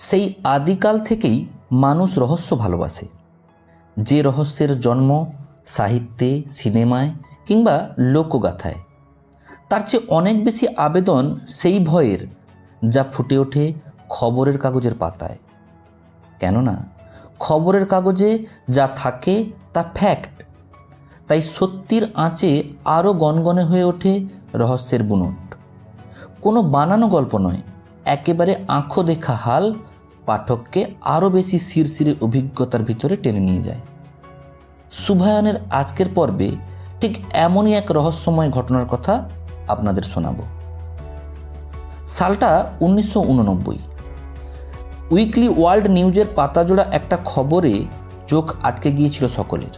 সেই আদিকাল থেকেই মানুষ রহস্য ভালোবাসে। যে রহস্যের জন্ম সাহিত্যে, সিনেমায় কিংবা লোকগাথায়, তার চেয়ে অনেক বেশি আবেদন সেই ভয়ের যা ফুটে ওঠে খবরের কাগজের পাতায়। কেননা খবরের কাগজে যা থাকে তা ফ্যাক্ট, তাই সত্যির আঁচে আরও গনগনে হয়ে ওঠে রহস্যের বুনট। কোনো বানানো গল্প নয়, একেবারে আঁখো দেখা হাল পাঠককে আরও বেশি শিরশিরে অভিজ্ঞতার ভিতরে টেনে নিয়ে যায়। শুভায়নের আজকের পর্বে ঠিক এমনই এক রহস্যময় ঘটনার কথা আপনাদের শোনাব। সালটা 1989। উইকলি ওয়ার্ল্ড নিউজের পাতাজোড়া একটা খবরে চোখ আটকে গিয়েছিল সকলের।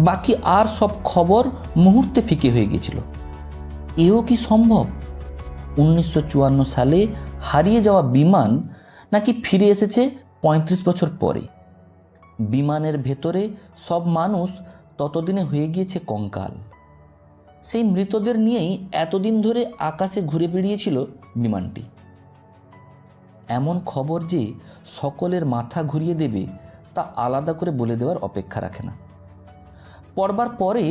বাকি আর সব খবর মুহূর্তে ফিকে হয়ে গিয়েছিল। এও কি সম্ভব? 1954 সালে হারিয়ে যাওয়া বিমান নাকি ফিরে এসেছে 35 বছর পরে। বিমানের ভেতরে সব মানুষ ততদিনে হয়ে গিয়েছে কঙ্কাল। সেই মৃতদের নিয়েই এতদিন ধরে আকাশে ঘুরে বেড়িয়েছিল বিমানটি। এমন খবর যে সকলের মাথা ঘুরিয়ে দেবে তা আলাদা করে বলে দেওয়ার অপেক্ষা রাখে না। পড়বার পরে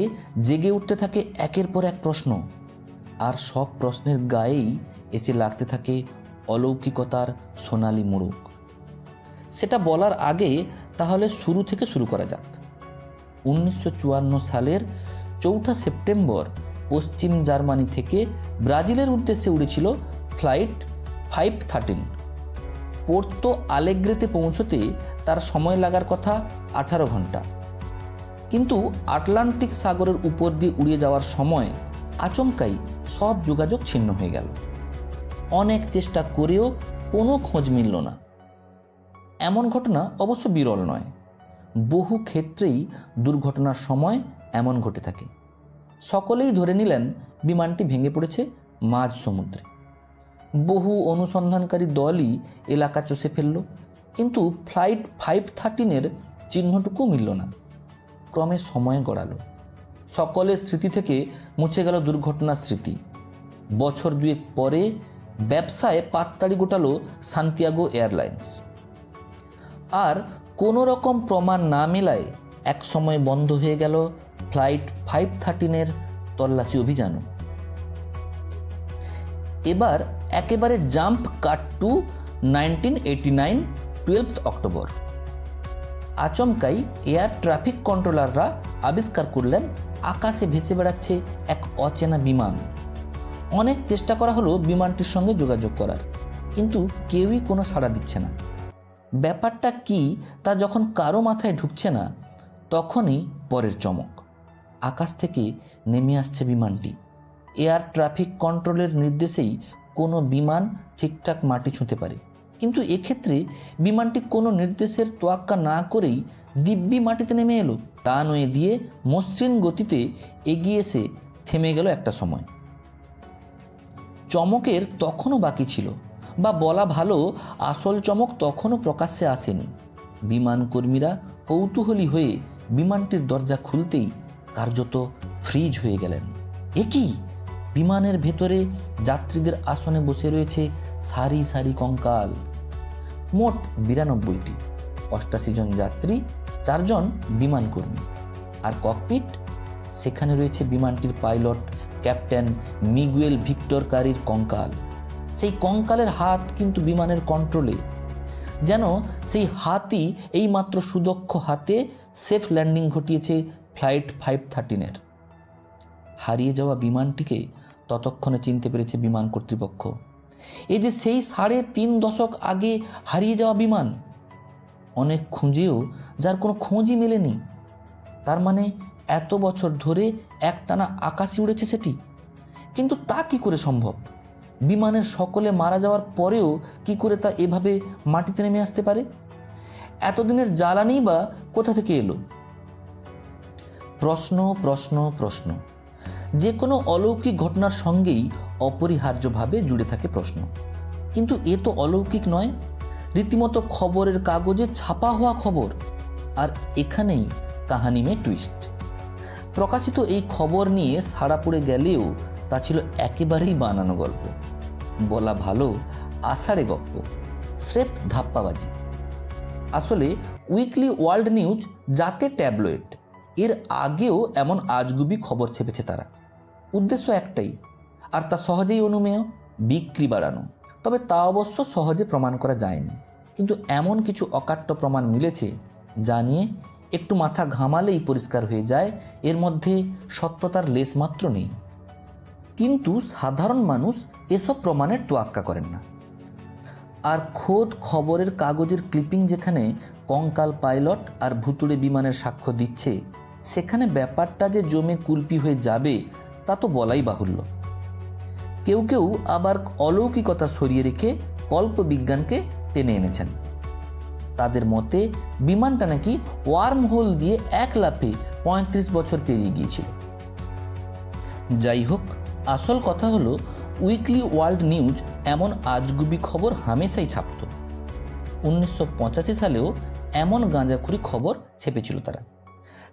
জেগে উঠতে থাকে একের পর এক প্রশ্ন, আর সব প্রশ্নের গায়েই এসে লাগতে থাকে অলৌকিকতার সোনালি মোড়ক। সেটা বলার আগে তাহলে শুরু থেকে শুরু করা যাক। 1954 সালের 4 সেপ্টেম্বর পশ্চিম জার্মানি থেকে ব্রাজিলের উদ্দেশ্যে উড়েছিল ফ্লাইট 513। পোর্তো আলেগ্রেতে পৌঁছতে তার সময় লাগার কথা 18 ঘন্টা। কিন্তু আটলান্টিক সাগরের উপর দিয়ে উড়িয়ে যাওয়ার সময় আচমকাই সব যোগাযোগ ছিন্ন হয়ে গেল। অনেক চেষ্টা করেও কোনো খোঁজ মিলল না। এমন ঘটনা অবশ্য বিরল নয়, বহু ক্ষেত্রেই দুর্ঘটনার সময় এমন ঘটে থাকে। সকলেই ধরে নিলেন বিমানটি ভেঙে পড়েছে মাঝ সমুদ্রে। বহু অনুসন্ধানকারী দলই এলাকা চষে ফেলল, কিন্তু ফ্লাইট 513-এর চিহ্নটুকু মিলল না। ক্রমে সময় গড়ালো, সকলের স্মৃতি থেকে মুছে গেল দুর্ঘটনার স্মৃতি। বছর দুয়েক পরে ব্যবসায় পাততাড়ি গোটালো সান্তিয়াগো এয়ারলাইন্স। আর কোনো রকম প্রমাণ না মেলায় এক সময় বন্ধ হয়ে গেল ফ্লাইট 513-এর তল্লাশি অভিযানও। এবার একেবারে জাম্প কাট টু 1989 12 অক্টোবর। আচমকাই এয়ার ট্রাফিক কন্ট্রোলাররা আবিষ্কার করলেন আকাশে ভেসে বেড়াচ্ছে এক অচেনা বিমান। অনেক চেষ্টা করা হলো বিমানটির সঙ্গে যোগাযোগ করার, কিন্তু কেউই কোনো সাড়া দিচ্ছে না। ব্যাপারটা কি তা যখন কারো মাথায় ঢুকছে না, তখনই পরের চমক। আকাশ থেকে নেমে আসছে বিমানটি। এয়ার ট্রাফিক কন্ট্রোলের নির্দেশেই কোনো বিমান ঠিকঠাক মাটি ছুঁতে পারে, কিন্তু এক্ষেত্রে বিমানটি কোনো নির্দেশের তোয়াক্কা না করেই দিব্যি মাটিতে নেমে এলো। রানওয়ে দিয়ে মসৃণ গতিতে এগিয়ে এসে থেমে গেল একটা সময়। চমকের তখনও বাকি ছিল, বা বলা ভালো আসল চমক তখনও প্রকাশ্যে আসেনি। বিমান কর্মীরা কৌতূহলী হয়ে বিমানটির দরজা খুলতেই কার্যত ফ্রিজ হয়ে গেলেন। এ কি? বিমানের ভেতরে যাত্রীদের আসনে বসে রয়েছে সারি সারি কঙ্কাল। মোট 92টি, 88 জন যাত্রী, 4 জন বিমান কর্মী। আর ককপিট, সেখানে রয়েছে বিমানটির পাইলট ক্যাপ্টেন মিগুয়েল ভিক্টর কারির কঙ্কাল। সেই কঙ্কালের হাত কিন্তু বিমানের কন্ট্রোলে, যেন সেই হাতই এইমাত্র সুদক্ষ হাতে সেফ ল্যান্ডিং ঘটিয়েছে ফ্লাইট 513-এর। হারিয়ে যাওয়া বিমানটিকে ততক্ষণে চিনতে পেরেছে বিমান কর্তৃপক্ষ। এই যে সেই 3.5 দশক আগে হারিয়ে যাওয়া বিমান, অনেক খুঁজেও যার কোনো খোঁজই মেলেনি। তার মানে এত বছর ধরে একটানা আকাশে উড়েছে সেটি। কিন্তু তা কি করে সম্ভব? বিমানের সকলে মারা যাওয়ার পরেও কি করে তা এভাবে মাটিতে নেমে আসতে পারে? এতদিনের জ্বালানি বা কোথা থেকে এলো? প্রশ্ন প্রশ্ন প্রশ্ন। যে কোনো অলৌকিক ঘটনার সঙ্গেই অপরিহার্যভাবে জুড়ে থাকে প্রশ্ন। কিন্তু এ তো অলৌকিক নয়, রীতিমতো খবরের কাগজে ছাপা হওয়া খবর। আর এখানেই কাহানি মে টুইস্ট। প্রকাশিত এই খবর নিয়ে সাড়া পড়ে গেলেও তা ছিল একেবারেই বানানো গল্প, বলা ভালো আষাঢ়ে গপ্প। স্রেফ ধাপ্পাবাজি। আসলে উইকলি ওয়ার্ল্ড নিউজ যাতে ট্যাবলয়েড, এর আগেও এমন আজগুবি খবর ছেপেছে তারা। উদ্দেশ্য একটাই, আর তা সহজেই অনুমেয়, বিক্রি বাড়ানো। তবে তা অবশ্য সহজে প্রমাণ করা যায়নি, কিন্তু এমন কিছু অকাট্য প্রমাণ মিলেছে যা নিয়ে একটু মাথা ঘামালেই পরিষ্কার হয়ে যায় এর মধ্যে সত্যতার লেশমাত্র নেই। কিন্তু সাধারণ মানুষ এসব প্রমাণের তোয়াক্কা করেন না। আর খোদ খবরের কাগজের ক্লিপিং যেখানে কঙ্কাল পাইলট আর ভুতুড়ে বিমানের সাক্ষ্য দিচ্ছে, সেখানে ব্যাপারটা যে জমে কুলপি হয়ে যাবে তা তো বলাই বাহুল্য। কেউ কেউ আবার অলৌকিকতা সরিয়ে রেখে কল্প বিজ্ঞানকে টেনে এনেছেন। তাদের মতে বিমানটা নাকি ওয়ার্ম হোল দিয়ে এক লাফে ৩৫ বছর পেরিয়ে গিয়েছিল। যাই হোক, আসল কথা হলো উইকলি ওয়ার্ল্ড নিউজ এমন আজগুবি খবর হামেশাই ছাপত। 1985 সালেও এমন গাঁজাখুরি খবর ছেপেছিল তারা।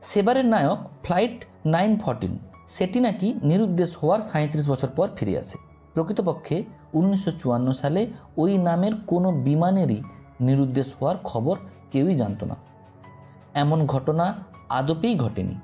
সেবারের নায়ক ফ্লাইট 914, সেটি নাকি নিরুদ্দেশ হওয়ার 37 বছর পর ফিরে আসে। প্রকৃতপক্ষে 1954 সালে ওই নামের কোনো বিমানেরই নিরুদ্দেশ হওয়ার খবর কেউই জানত না। এমন ঘটনা আদপেই ঘটেনি।